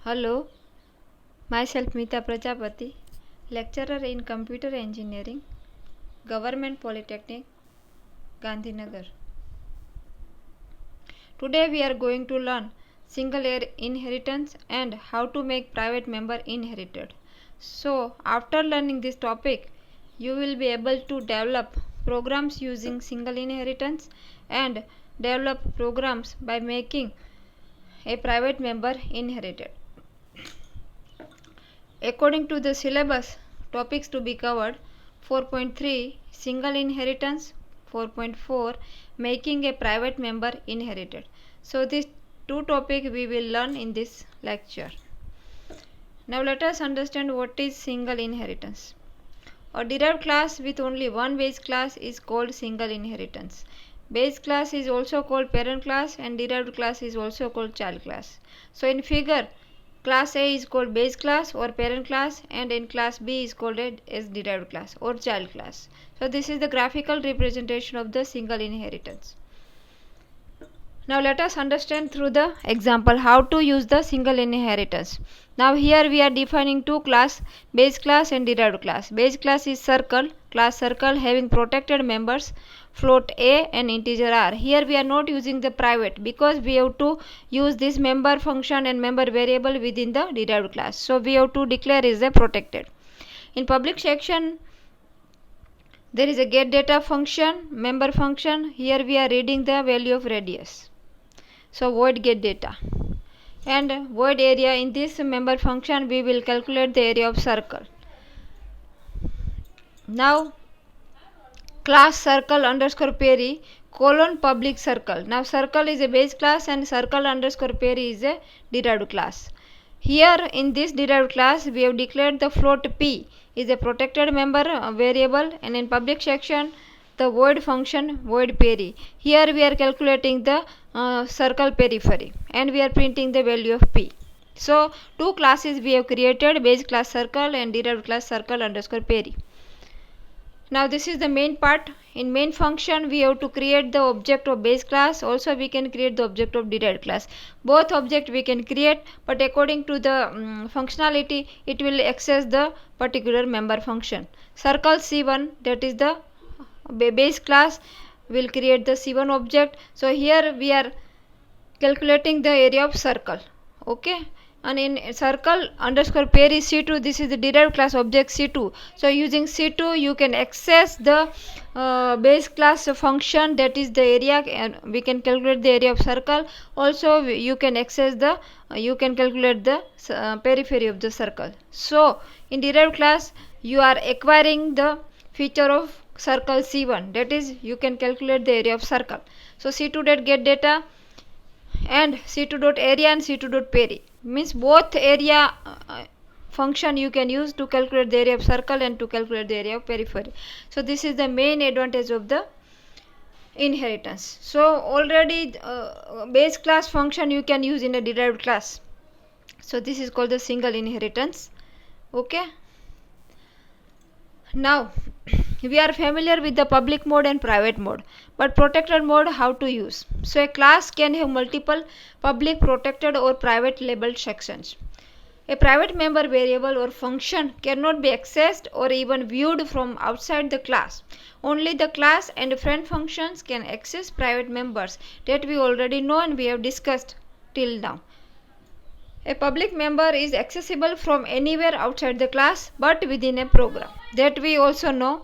Hello, myself Meeta Prajapati, lecturer in Computer Engineering, Government Polytechnic, Gandhinagar. Today we are going to learn single heir inheritance and how to make private member inherited. So, after learning this topic, you will be able to develop programs using single inheritance and develop programs by making a private member inherited. According to the syllabus, topics to be covered: 4.3 Single inheritance, 4.4 Making a private member inherited. So these two topics we will learn in this lecture. Now let us understand what is single inheritance. A derived class with only one base class is called single inheritance. Base class is also called parent class and derived class is also called child class. So in figure, class A is called base class or parent class, and in class B is called as derived class or child class. So this is the graphical representation of the single inheritance. Now let us understand through the example how to use the single inheritance. Now here we are defining two class, base class and derived class. Base class is circle, class circle having protected members float A and integer R. Here we are not using the private because we have to use this member function and member variable within the derived class. So we have to declare is a protected. In public section there is a get data function, member function. Here we are reading the value of radius. So void get data, and void area. In this member function we will calculate the area of circle. Now class circle underscore Perry colon public circle. Now circle is a base class and circle underscore Perry is a derived class. Here in this derived class we have declared the float P is a protected member variable, and in public section the void function void Perry. Here we are calculating the circle periphery and we are printing the value of P. So two classes we have created, base class circle and derived class circle underscore Perry. Now this is the main part. In main function we have to create the object of base class. Also we can create the object of derived class. Both object we can create, but according to the functionality it will access the particular member function. Circle C1, that is the base class, will create the C1 object. So here we are calculating the area of circle. Okay, and in circle underscore Perry C2, this is the derived class object C2. So using C2 you can access the base class function, that is the area, and we can calculate the area of circle. Also you can access the you can calculate the periphery of the circle. So in derived class you are acquiring the feature of circle C1, that is you can calculate the area of circle. So C2 dot get data and C2 dot area and C2 dot Perry means both area function you can use to calculate the area of circle and to calculate the area of periphery. So this is the main advantage of the inheritance. So already base class function you can use in a derived class. So this is called the single inheritance. Okay, now we are familiar with the public mode and private mode, but protected mode how to use. So a class can have multiple public, protected or private labeled sections. A private member variable or function cannot be accessed or even viewed from outside the class. Only the class and friend functions can access private members, that we already know and we have discussed till now. A public member is accessible from anywhere outside the class but within a program, that we also know.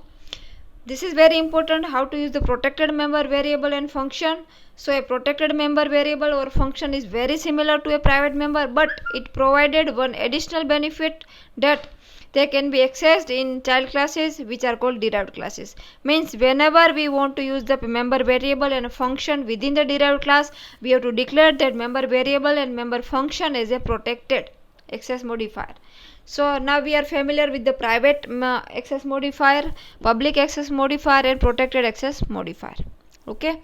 This is very important, how to use the protected member variable and function. So a protected member variable or function is very similar to a private member, but it provided one additional benefit, that they can be accessed in child classes which are called derived classes. Means whenever we want to use the member variable and a function within the derived class, we have to declare that member variable and member function as a protected access modifier. So now we are familiar with the private access modifier, public access modifier and protected access modifier. Okay,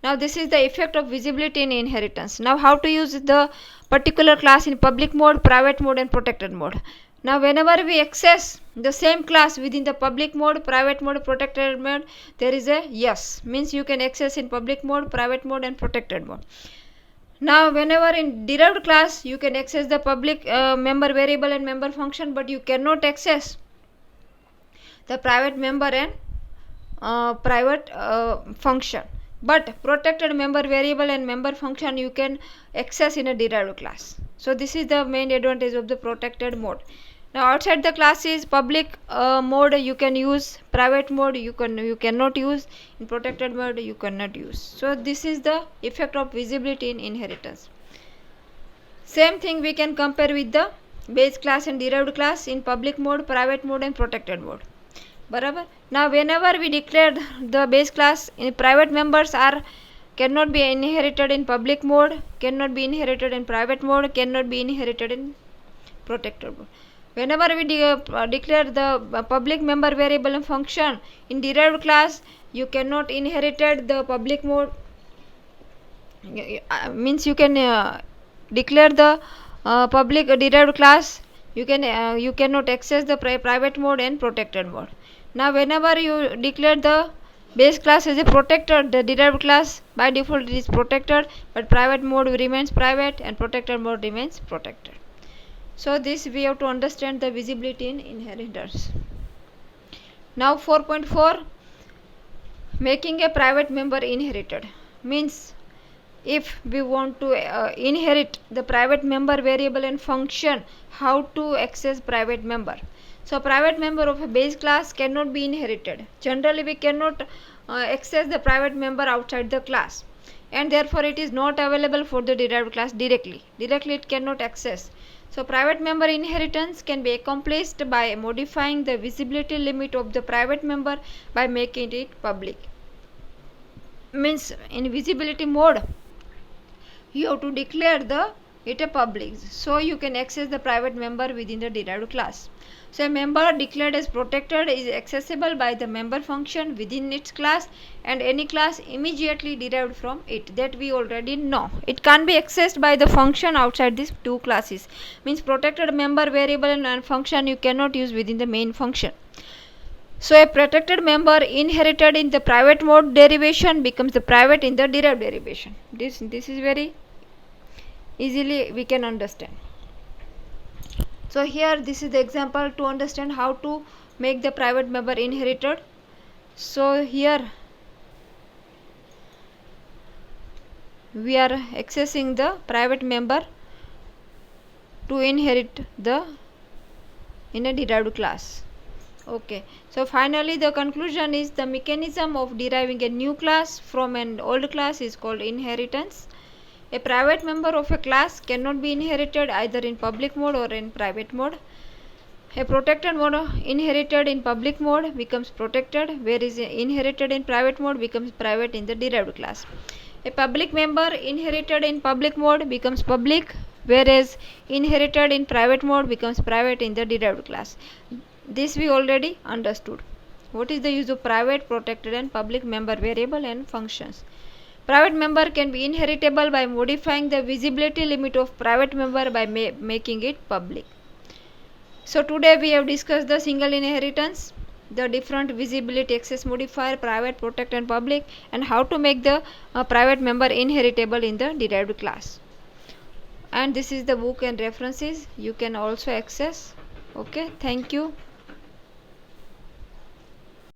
now this is the effect of visibility in inheritance. Now how to use the particular class in public mode, private mode and protected mode. Now whenever we access the same class within the public mode, private mode, protected mode, there is a yes, means you can access in public mode, private mode and protected mode. Now whenever in derived class you can access the public member variable and member function, but you cannot access the private member and private function. But protected member variable and member function you can access in a derived class. So this is the main advantage of the protected mode. Now outside the class is public mode you can use, private mode you cannot use, in protected mode you cannot use. So this is the effect of visibility in inheritance. Same thing we can compare with the base class and derived class in public mode, private mode and protected mode. बराबर. Now whenever we declare the base class, in private members are cannot be inherited in public mode, cannot be inherited in private mode, cannot be inherited in protected mode. Whenever we declare the public member variable and function in derived class, you cannot inherit the public mode. Means you can declare the public derived class, you cannot access the private mode and protected mode. Now whenever you declare the base class as a protected, the derived class by default it is protected, but private mode remains private and protected mode remains protected. So this we have to understand the visibility in inheritance. Now 4.4, making a private member inherited. Means if we want to inherit the private member variable and function, how to access private member. So private member of a base class cannot be inherited. Generally we cannot access the private member outside the class, and therefore it is not available for the derived class directly it cannot access. So private member inheritance can be accomplished by modifying the visibility limit of the private member by making it public. Means in visibility mode you have to declare it a public, so you can access the private member within the derived class. So a member declared as protected is accessible by the member function within its class and any class immediately derived from it, that we already know. It can't be accessed by the function outside these two classes. Means protected member variable and function you cannot use within the main function. So a protected member inherited in the private mode derivation becomes the private in the derived derivation. This is very easily we can understand. So here this is the example to understand how to make the private member inherited. So here we are accessing the private member to inherit in a derived class. Okay, so finally the conclusion is the mechanism of deriving a new class from an old class is called inheritance. A private member of a class cannot be inherited either in public mode or in private mode. A protected mode inherited in public mode becomes protected, whereas inherited in private mode becomes private in the derived class. A public member inherited in public mode becomes public, whereas inherited in private mode becomes private in the derived class. This we already understood. What is the use of private, protected and public member variable and functions? Private member can be inheritable by modifying the visibility limit of private member by making it public. So today we have discussed the single inheritance, the different visibility access modifier, private, protect and public, and how to make the private member inheritable in the derived class. And this is the book and references you can also access. Okay, thank you.